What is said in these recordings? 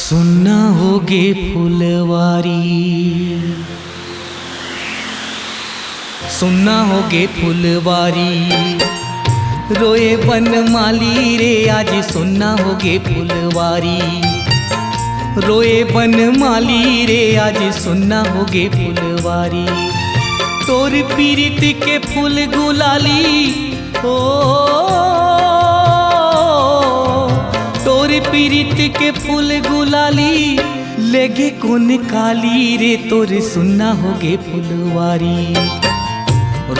सुनना होगे फुलवारी, सुनना होगे फुलवारी, रोए बनमाली रे आज सुनना होगे फुलवारी, रोए बनमाली रे आज सुनना होगे फुलवारी। तोर पीरित के फूल गुलाली ओ तोर पीरित के फूल गुलाली लेगे कौन काली रे तोर सुनना होगे फुलवारी,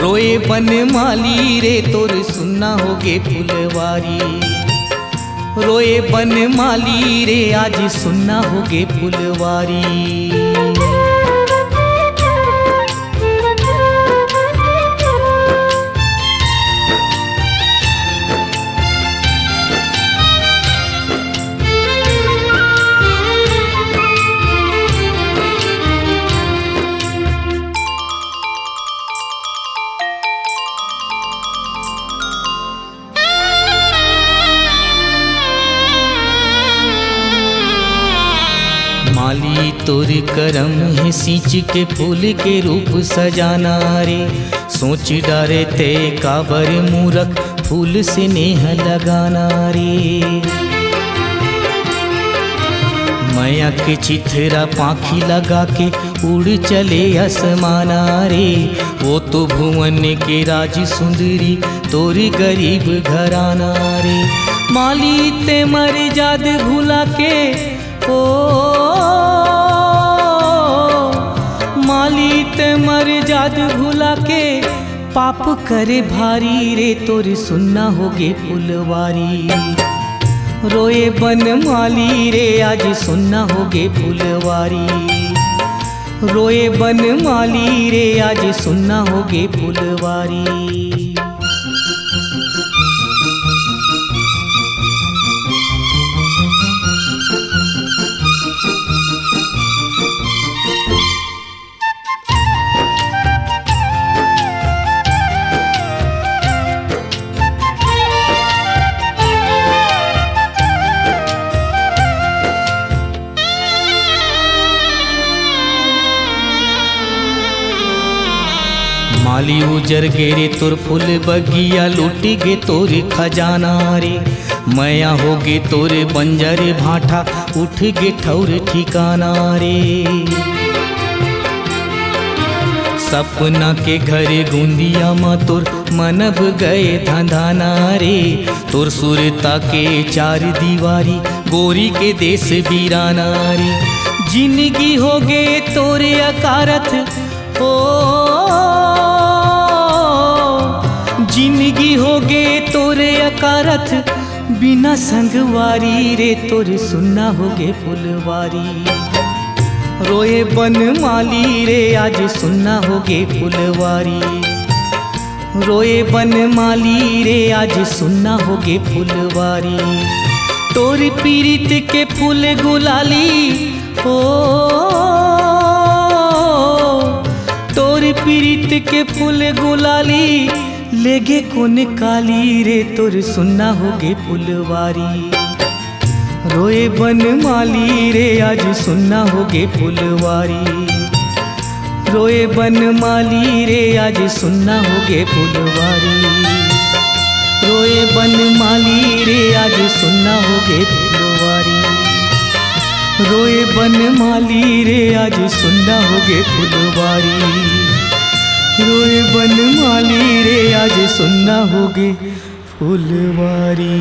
रोए बनमाली रे तोर सुनना होगे फुलवारी, रोए बनमाली रे आज सुनना होगे फुलवारी। माली तोर करम है सींच के फूल के रूप सजाना रे, सोच डारे ते काबर मूरख फूल से नेह लगाना रे। माया के चिथरा पाखी लगा के उड़ चले आसमाना रे, वो तो भुवन के राज सुंदरी तोरी गरीब घराना रे। माली ते मर जाद भुला के ओ माली ते मर जाद भुला के पाप करे भारी रे तोर सुनना होगे फुलवारी, रोए बनमाली रे आज सुनना होगे फुलवारी, रोए बनमाली रे आज सुनना होगे फुलवारी। माली उजर गेरे तोर फूल बगिया लूटी गे तोर खजाना रे, मया होगे तोरे बंजर भाटा उठ गे ठौर ठिकाना रे। सपना के घरे गुंदिया मा तोर मनब गए धंधाना रे, तोर सुरता के चार दीवारी गोरी के देश बीराना रे। जिंदगी होगे तोरे अकारथ ओ जिंदगी होगे तोरे अकारथ बिना संगवारी रे तोर सुनना होगे फुलवारी, रोए बनमाली रे आज सुनना होगे फुलवारी, रोए बनमाली रे आज सुनना होगे फुलवारी। तोर पीरित के फूल गुलाली ओ तोर पीरित के फूल गुलाली लेगे कौन काली रे तोर सुनना होगे फुलवारी, रोए बनमाली रे आज सुनना होगे फुलवारी, रोए बनमाली रे आज सुनना होगे फुलवारी, रोए बनमाली रे आज सुनना होगे फुलवारी, रोए बनमाली रे आज सुनना होगे फुलवारी, रोए बनमाली रे आज सुनना होगे फुलवारी।